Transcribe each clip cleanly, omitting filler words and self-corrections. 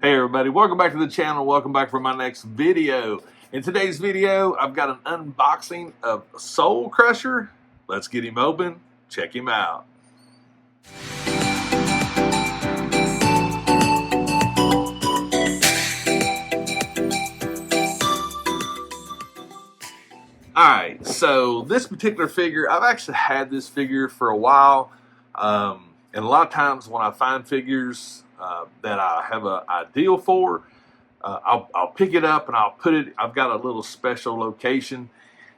Hey everybody, welcome back to the channel. Welcome back for my next video. In today's video, I've got an unboxing of Soul Crusher. Let's get him open, check him out. Alright, so this particular figure, I've actually had this figure for a while. And a lot of times when I find figures that I have an ideal for, I'll pick it up and I'll put it, I've got a little special location.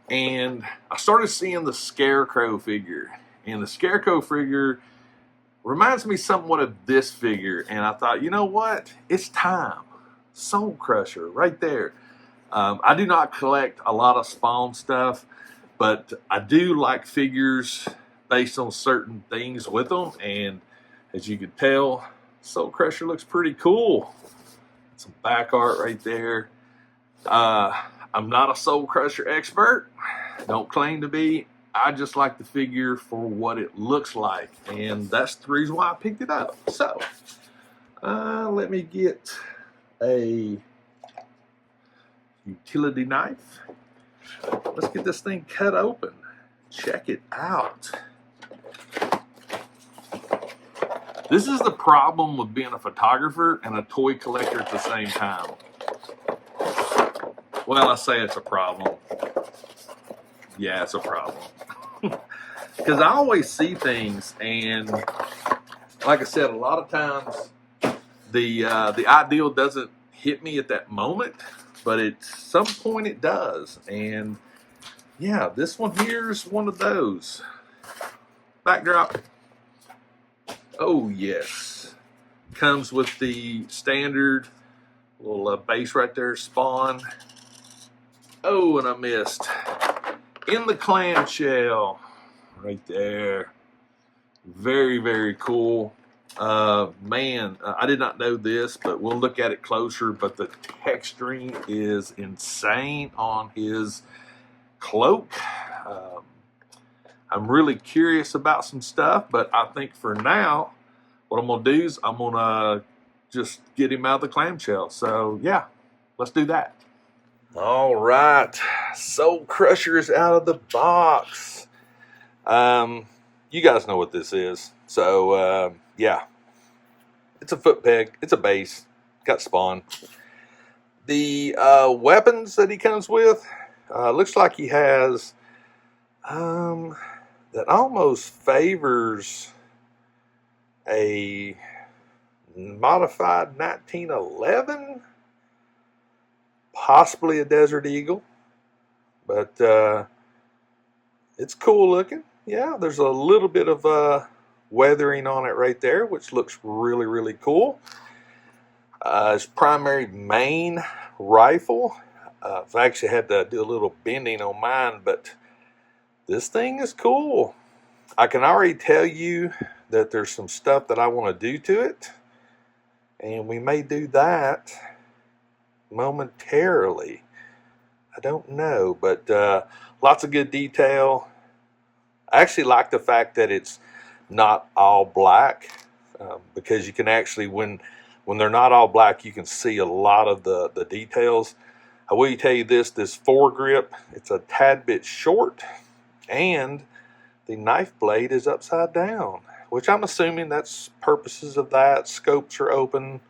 And I started seeing the Scarecrow figure. And the Scarecrow figure reminds me somewhat of this figure. And I thought, you know what? It's time. Soul Crusher right there. I do not collect a lot of Spawn stuff, but I do like figures based on certain things with them. And as you can tell, Soul Crusher looks pretty cool. Some back art right there. I'm not a Soul Crusher expert. Don't claim to be. I just like the figure for what it looks like. And that's the reason why I picked it up. So, let me get a utility knife. Let's get this thing cut open. Check it out. This is the problem with being a photographer and a toy collector at the same time. Well, I say it's a problem. Yeah, it's a problem. Because I always see things, and like I said, a lot of times the ideal doesn't hit me at that moment, but at some point it does. And yeah, this one here is one of those. Backdrop. Oh yes, comes with the standard little base right there, Spawn. Oh, and I missed. In the clamshell, right there. Very, very cool. Man, I did not know this, but we'll look at it closer. But the texturing is insane on his cloak. I'm really curious about some stuff, but I think for now, what I'm going to do is I'm going to just get him out of the clamshell. So, yeah, let's do that. All right, Soul Crusher is out of the box. You guys know what this is. So, yeah, it's a foot peg. It's a base. Got Spawn. The weapons that he comes with, looks like he has... that almost favors a modified 1911, possibly a Desert Eagle, but it's cool looking. Yeah, there's a little bit of weathering on it right there, which looks really, really cool. His primary main rifle. I've actually had to do a little bending on mine, but this thing is cool. I can already tell you that there's some stuff that I want to do to it. And we may do that momentarily. I don't know, but lots of good detail. I actually like the fact that it's not all black. Because you can actually, when they're not all black, you can see a lot of the details. I will tell you this foregrip, it's a tad bit short. And the knife blade is upside down, which I'm assuming that's purposes of that. Scopes are open,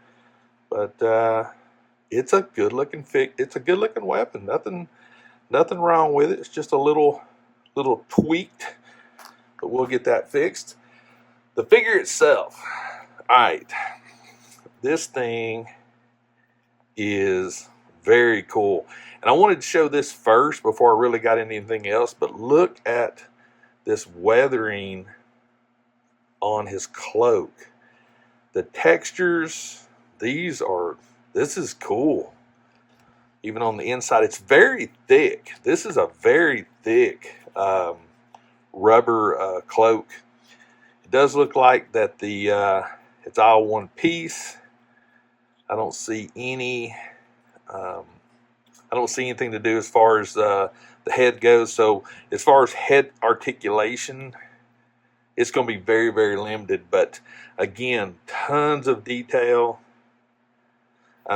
but it's a good looking it's a good looking weapon. Nothing wrong with it. It's just a little tweaked, but we'll get that fixed. The figure itself. All right, this thing is very cool. And I wanted to show this first before I really got into anything else, but look at this weathering on his cloak. The textures, this is cool. Even on the inside, it's very thick. This is a very thick rubber cloak. It does look like that it's all one piece. I don't see any I don't see anything to do as far as the head goes. So as far as head articulation, it's going to be very, very limited. But again, tons of detail.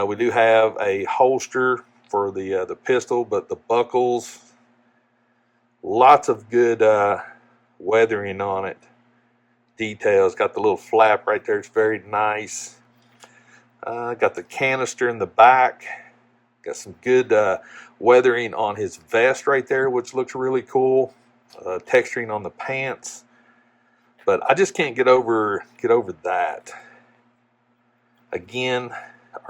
We do have a holster for the pistol, but the buckles, lots of good weathering on it. Details. Got the little flap right there. It's very nice. Got the canister in the back. Got some good weathering on his vest right there, which looks really cool. Texturing on the pants, but I just can't get over that. Again,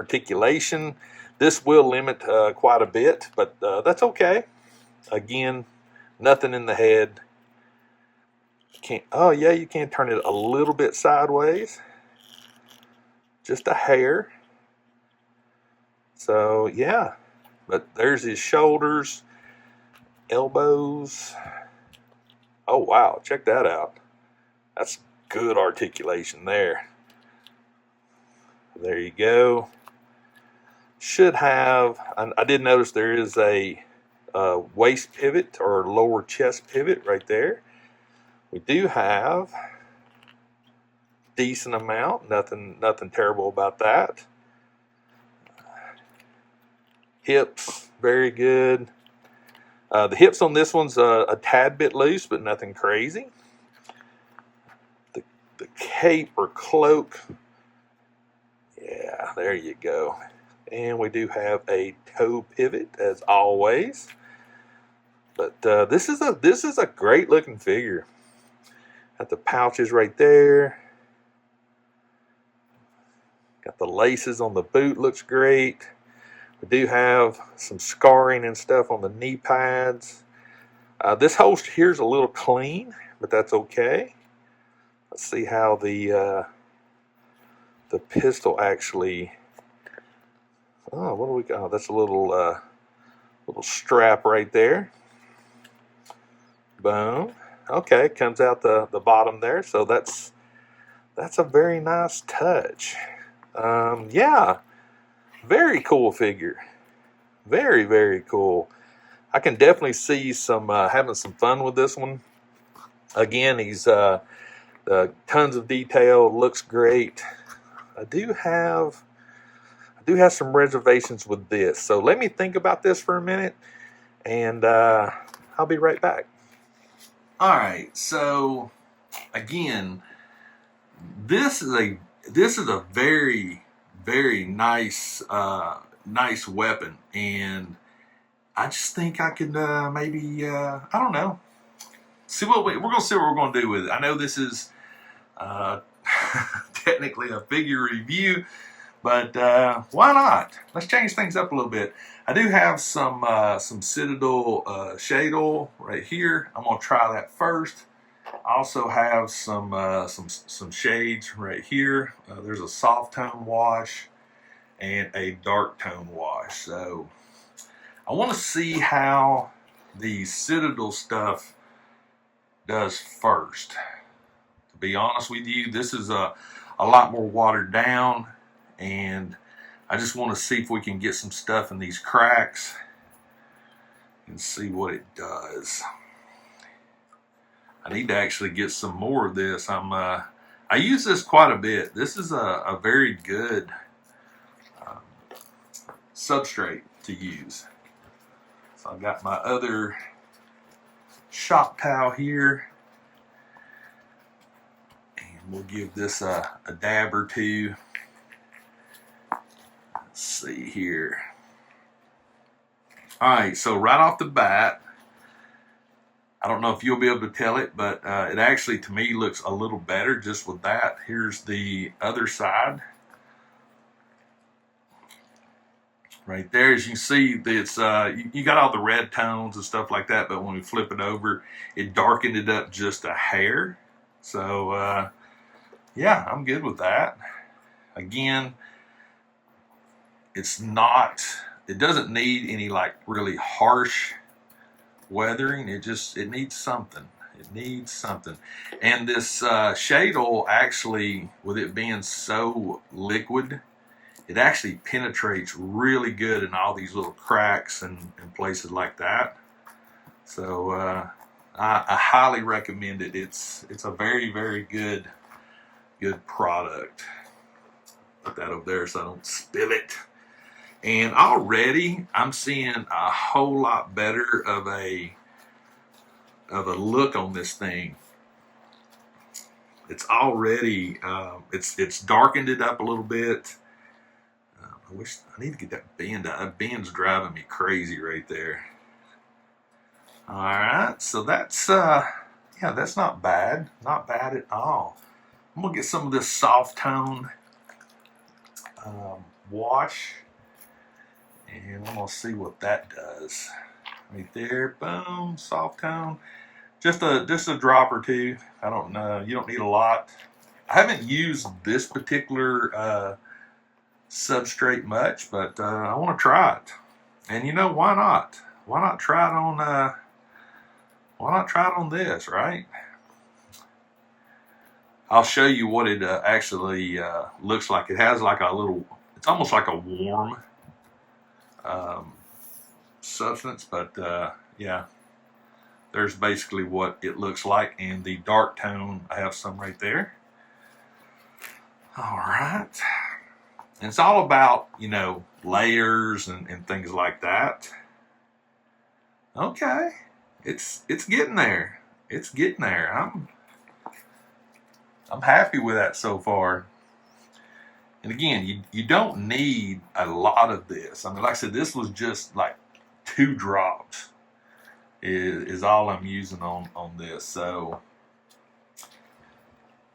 articulation. This will limit quite a bit, but that's okay. Again, nothing in the head. Can't. Oh yeah, you can turn it a little bit sideways, just a hair. So yeah, but there's his shoulders, elbows. Oh wow, check that out. That's good articulation there. There you go. Should have, I did notice there is a waist pivot or lower chest pivot right there. We do have decent amount, nothing terrible about that. Hips, very good. The hips on this one's a tad bit loose, but nothing crazy. The cape or cloak, yeah, there you go. And we do have a toe pivot as always. But this is a great looking figure. Got the pouches right there. Got the laces on the boot, looks great. We do have some scarring and stuff on the knee pads. This holster here is a little clean, but that's okay. Let's see how the pistol actually. Oh, what do we got? Oh, that's a little strap right there. Boom. Okay, comes out the bottom there, so that's a very nice touch. Yeah. Very cool figure. Very, very cool. I can definitely see some having some fun with this one. Again, he's tons of detail. Looks great. I do have some reservations with this. So let me think about this for a minute, and I'll be right back. All right. So again, this is a very, very nice weapon, and I just think I could maybe I don't know, we're gonna see what we're gonna do with it. I know this is technically a figure review, but why not? Let's change things up a little bit. I do have some Citadel shade oil right here. I'm gonna try that first. I also have some shades right here. There's a soft tone wash and a dark tone wash. So I want to see how the Citadel stuff does first. To be honest with you, this is a lot more watered down, and I just want to see if we can get some stuff in these cracks and see what it does. I need to actually get some more of this. I use this quite a bit. This is a very good substrate to use. So I've got my other shop towel here, and we'll give this a dab or two. Let's see here. All right, so right off the bat, I don't know if you'll be able to tell it, but it actually, to me, looks a little better just with that. Here's the other side. Right there, as you can see, it's you got all the red tones and stuff like that, but when we flip it over, it darkened it up just a hair. So, yeah, I'm good with that. Again, it doesn't need any like really harsh weathering. It needs something. It needs something. And this shade oil, actually, with it being so liquid, it actually penetrates really good in all these little cracks and places like that. So I highly recommend it. It's a very, very good product. Put that over there so I don't spill it. And already I'm seeing a whole lot better of a look on this thing. It's already it's darkened it up a little bit. I need to get that bend out. That bend's driving me crazy right there. All right, so that's yeah, that's not bad, not bad at all. I'm gonna get some of this soft tone wash, and I'm gonna see what that does. Right there, boom, soft tone. Just a drop or two. I don't know. You don't need a lot. I haven't used this particular substrate much, but I want to try it. And you know, why not? Why not try it on? Why not try it on this, right? I'll show you what it actually looks like. It has like a little. It's almost like a warm substance, but yeah. There's basically what it looks like, and the dark tone, I have some right there. All right. And it's all about, you know, layers and things like that. Okay. It's getting there. It's getting there. I'm happy with that so far. And again, you don't need a lot of this. I mean, like I said, this was just like 2 drops. Is all I'm using on this. So,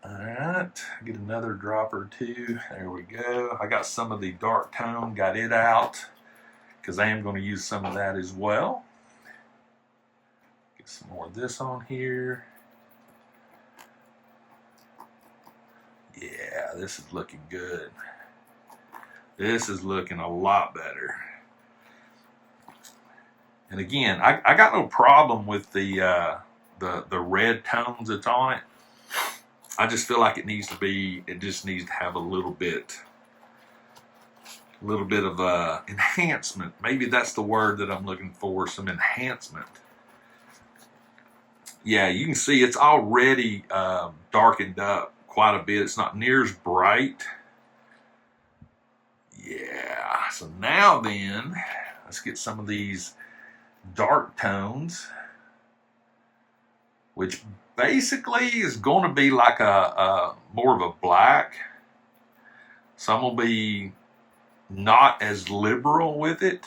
all right, get another drop or 2. There we go. I got some of the dark tone, got it out, because I am going to use some of that as well. Get some more of this on here. Yeah, this is looking good. This is looking a lot better. And again, I got no problem with the red tones that's on it. I just feel like it just needs to have a little bit of enhancement. Maybe that's the word that I'm looking for, some enhancement. Yeah, you can see it's already darkened up quite a bit. It's not near as bright. Yeah, so now then, let's get some of these dark tones, which basically is going to be like a more of a black. Some will be not as liberal with it.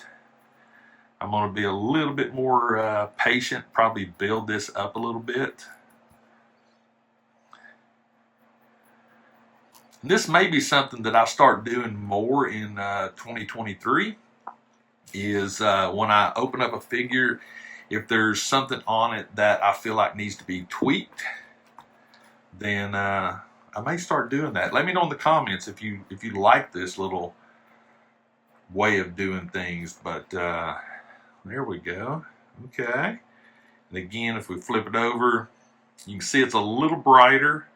I'm going to be a little bit more patient, probably build this up a little bit. And this may be something that I start doing more in 2023. Is when I open up a figure, if there's something on it that I feel like needs to be tweaked, then I may start doing that. Let me know in the comments if you like this little way of doing things. But there we go. Okay. And again, if we flip it over, you can see it's a little brighter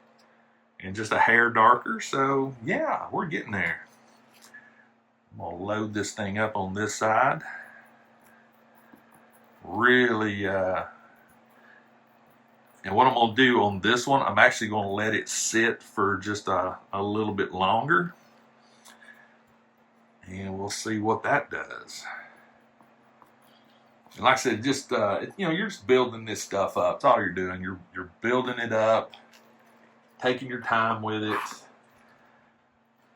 and just a hair darker. So yeah, we're getting there. I'm going to load this thing up on this side. Really, and what I'm going to do on this one, I'm actually going to let it sit for just a little bit longer. And we'll see what that does. And like I said, just, you know, you're just building this stuff up. That's all you're doing. You're building it up, taking your time with it,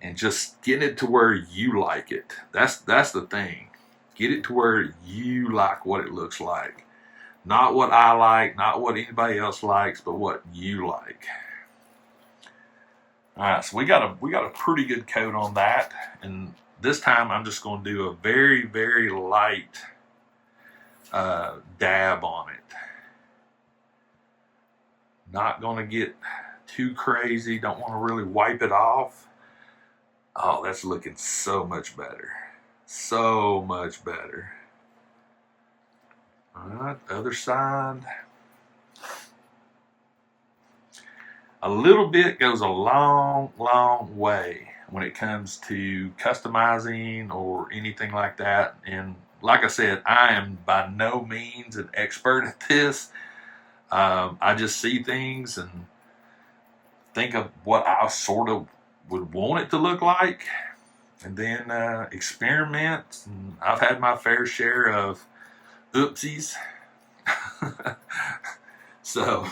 and just getting it to where you like it. That's the thing. Get it to where you like what it looks like. Not what I like, not what anybody else likes, but what you like. All right, so we got a pretty good coat on that. And this time I'm just going to do a very, very light dab on it. Not going to get too crazy. Don't want to really wipe it off. Oh, that's looking so much better. So much better. All right, other side. A little bit goes a long, long way when it comes to customizing or anything like that. And like I said, I am by no means an expert at this. I just see things and think of what I sort of would want it to look like. and then experiment. And I've had my fair share of oopsies. So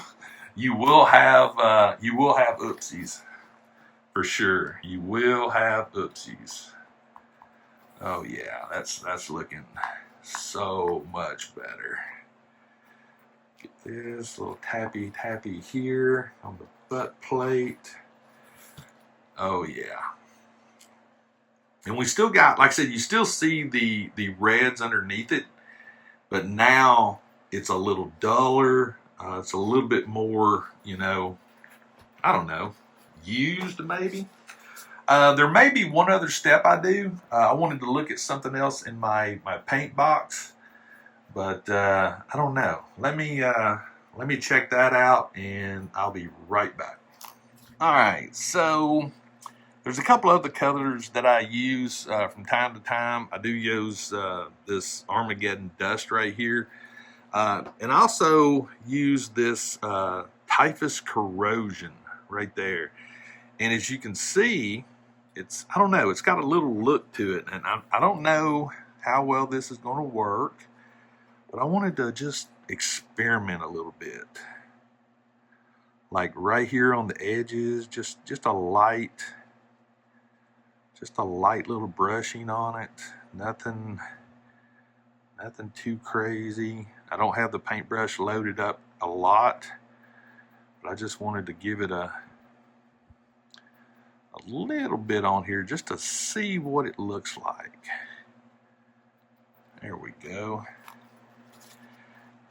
you will have oopsies for sure. You will have oopsies. Oh yeah, that's looking so much better. Get this little tappy here on the butt plate. Oh yeah. And we still got, like I said, you still see the reds underneath it, but now it's a little duller. It's a little bit more, I don't know, used maybe. There may be one other step I do. I wanted to look at something else in my paint box, but I don't know. Let me check that out, and I'll be right back. All right, so there's a couple other colors that I use from time to time. I do use this Armageddon Dust right here. And I also use this Typhus Corrosion right there. And as you can see, I don't know, it's got a little look to it. And I don't know how well this is going to work, but I wanted to just experiment a little bit. Like right here on the edges, just a light little brushing on it. Nothing too crazy. I don't have the paintbrush loaded up a lot, but I just wanted to give it a little bit on here just to see what it looks like. There we go.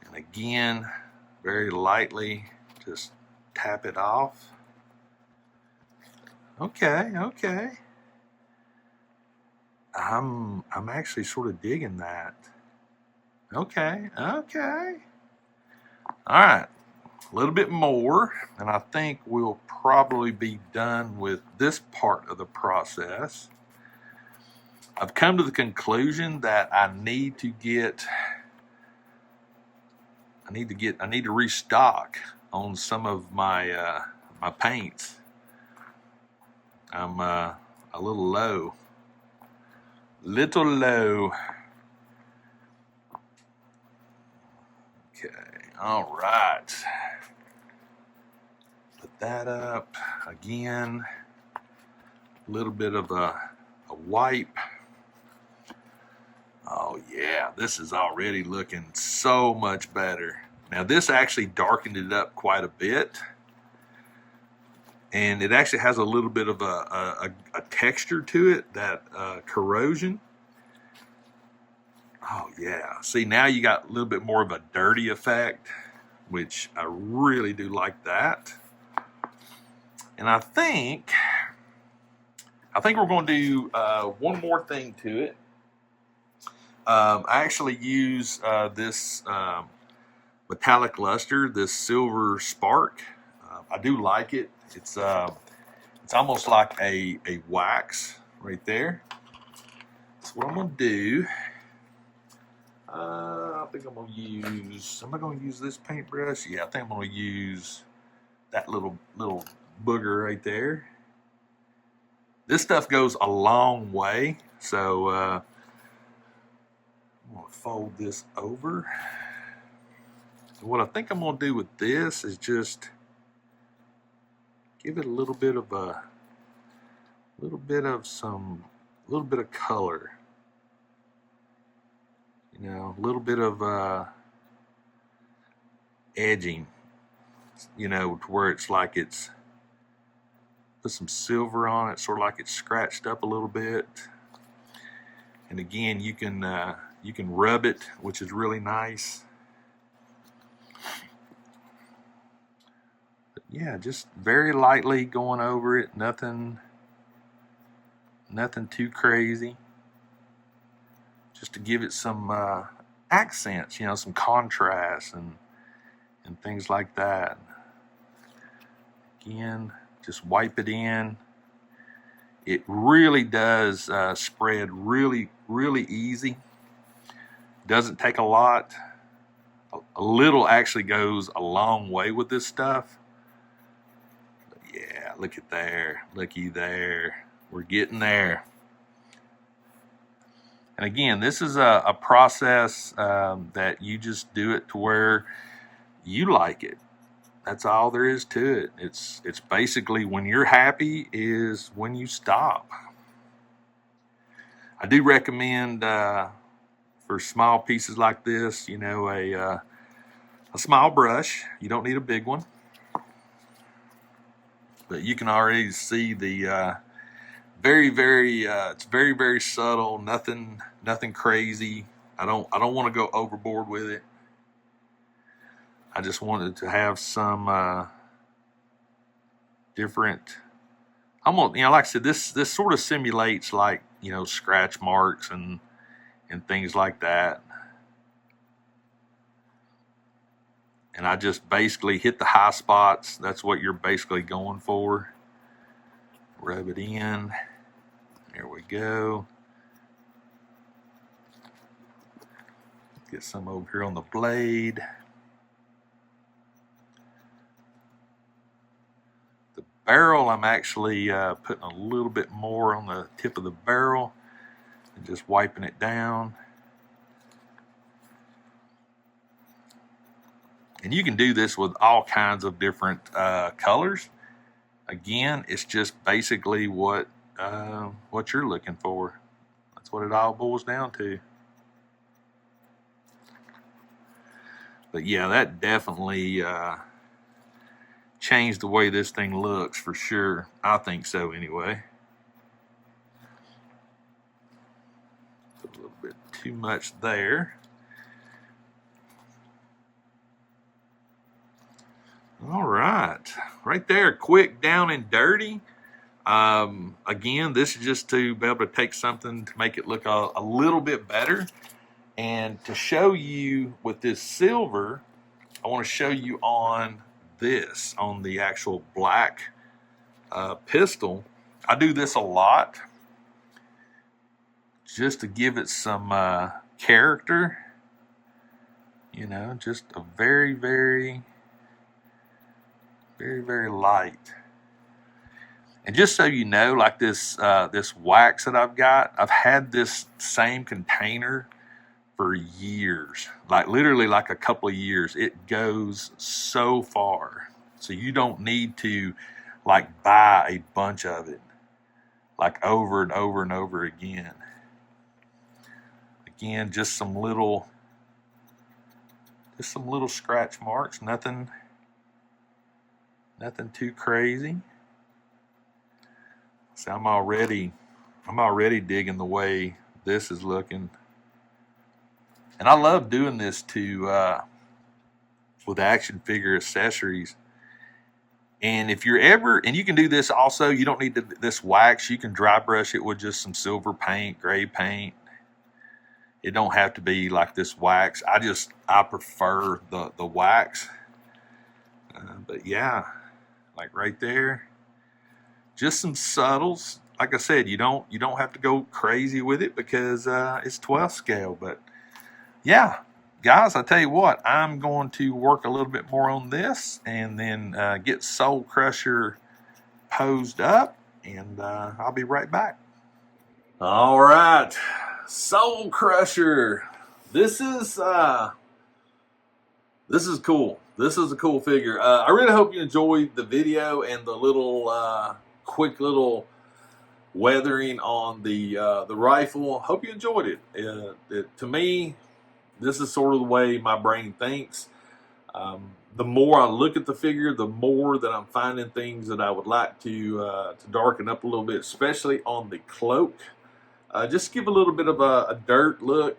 And again, very lightly, just tap it off. Okay. I'm actually sort of digging that. Okay. All right, a little bit more, and I think we'll probably be done with this part of the process. I've come to the conclusion that I need to restock on some of my my paints. I'm a little low. Okay, all right. Put that up again. A little bit of a wipe. Oh yeah, this is already looking so much better. Now this actually darkened it up quite a bit. And it actually has a little bit of a texture to it, that corrosion. Oh yeah, see, now you got a little bit more of a dirty effect, which I really do like that. And I think we're going to do one more thing to it. I actually use this metallic luster, this silver spark. I do like it. It's almost like a wax right there. So what I'm going to do, I think I'm going to use, am I going to use this paintbrush? Yeah, I think I'm going to use that little booger right there. This stuff goes a long way, so I'm going to fold this over. So what I think I'm going to do with this is just give it a little bit of color. You know, a little bit of edging, you know, to where it's like it's put some silver on it, sort of like it's scratched up a little bit. And again, you can rub it, which is really nice. But yeah, just very lightly going over it, nothing too crazy. Just to give it some accents, you know, some contrast and things like that. Again, just wipe it in. It really does spread really easy. Doesn't take a lot. A little actually goes a long way with this stuff. But yeah, look at there. Looky there. We're getting there. And again, this is a process that you just do it to where you like it. That's all there is to it. It's basically when you're happy is when you stop. I do recommend for small pieces like this, you know, a small brush. You don't need a big one, but you can already see the it's very, very subtle. Nothing crazy. I don't want to go overboard with it. I just wanted to have some different. Almost, you know, like I said, this sort of simulates like, you know, scratch marks and things like that. And I just basically hit the high spots. That's what you're basically going for. Rub it in. There we go. Get some over here on the blade. The barrel, I'm actually putting a little bit more on the tip of the barrel and just wiping it down. And you can do this with all kinds of different colors. Again, it's just basically what you're looking for. That's what it all boils down to. But yeah, that definitely changed the way this thing looks for sure. I think so anyway. Put a little bit too much there. All right there, quick, down and dirty. Again, this is just to be able to take something to make it look a little bit better. And to show you with this silver, I want to show you on the actual black pistol. I do this a lot just to give it some character. You know, just a very, very, very, very light. And just so you know, like this wax that I've got, I've had this same container for years, like literally like a couple of years. It goes so far. So you don't need to like buy a bunch of it, like over and over and over again. Again, just some little scratch marks, nothing too crazy. So I'm already digging the way this is looking. And I love doing this with action figure accessories. And if you're ever, and you can do this also, you don't need this wax. You can dry brush it with just some silver paint, gray paint. It don't have to be like this wax. I prefer the wax. But yeah, like right there, just some subtles. Like I said, you don't have to go crazy with it because it's 12 scale. But yeah, guys, I tell you what, I'm going to work a little bit more on this and then get Soul Crusher posed up, and I'll be right back. All right, Soul Crusher. This is cool. This is a cool figure. I really hope you enjoyed the video and the little quick little weathering on the rifle. Hope you enjoyed it. To me, this is sort of the way my brain thinks. The more I look at the figure, the more that I'm finding things that I would like to darken up a little bit, especially on the cloak. Just give a little bit of a dirt look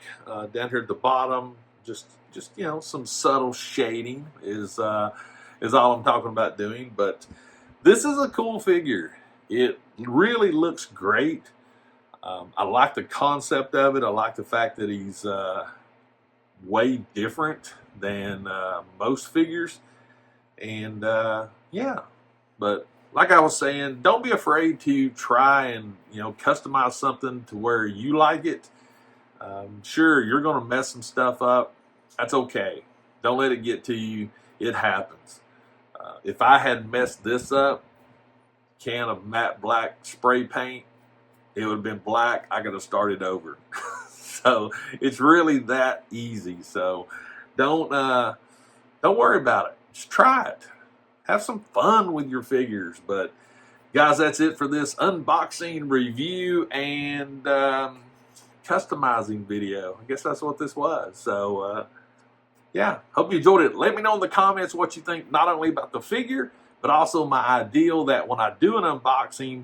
down here at the bottom. Just you know, some subtle shading is all I'm talking about doing. But this is a cool figure. It really looks great. I like the concept of it. I like the fact that he's way different than most figures. And yeah, but like I was saying, don't be afraid to try and, you know, customize something to where you like it. Sure, you're going to mess some stuff up. That's okay. Don't let it get to you. It happens. If I had messed this up, can of matte black spray paint, it would have been black. I got to start it over. So it's really that easy. So don't worry about it. Just try it. Have some fun with your figures. But guys, that's it for this unboxing review and customizing video. I guess that's what this was. So yeah, hope you enjoyed it. Let me know in the comments what you think, not only about the figure, but also my ideal that when I do an unboxing,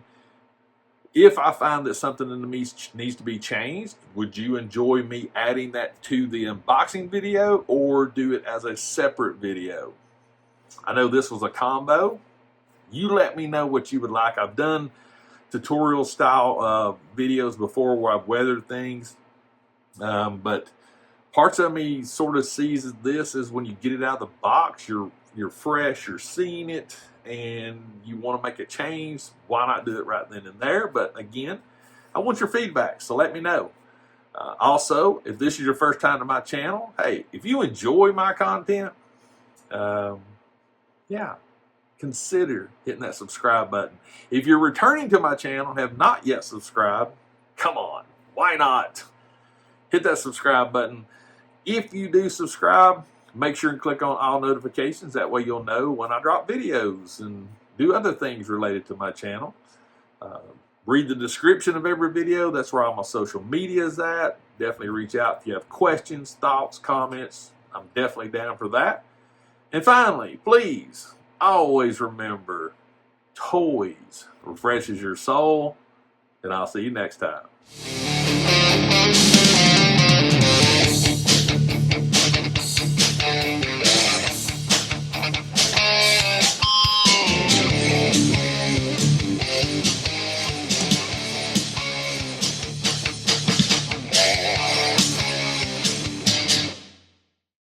if I find that something in the needs to be changed, would you enjoy me adding that to the unboxing video or do it as a separate video? I know this was a combo. You let me know what you would like. I've done tutorial style videos before where I've weathered things, but parts of me sort of sees this as when you get it out of the box, you're fresh, you're seeing it, and you want to make a change. Why not do it right then and there? But again, I want your feedback, so let me know. Also, if this is your first time to my channel, hey, if you enjoy my content, yeah, consider hitting that subscribe button. If you're returning to my channel and have not yet subscribed, come on, why not? Hit that subscribe button. If you do subscribe, make sure and click on all notifications. That way you'll know when I drop videos and do other things related to my channel. Read the description of every video. That's where all my social media is at. Definitely reach out if you have questions, thoughts, comments. I'm definitely down for that. And finally, please always remember, toys refreshes your soul, and I'll see you next time.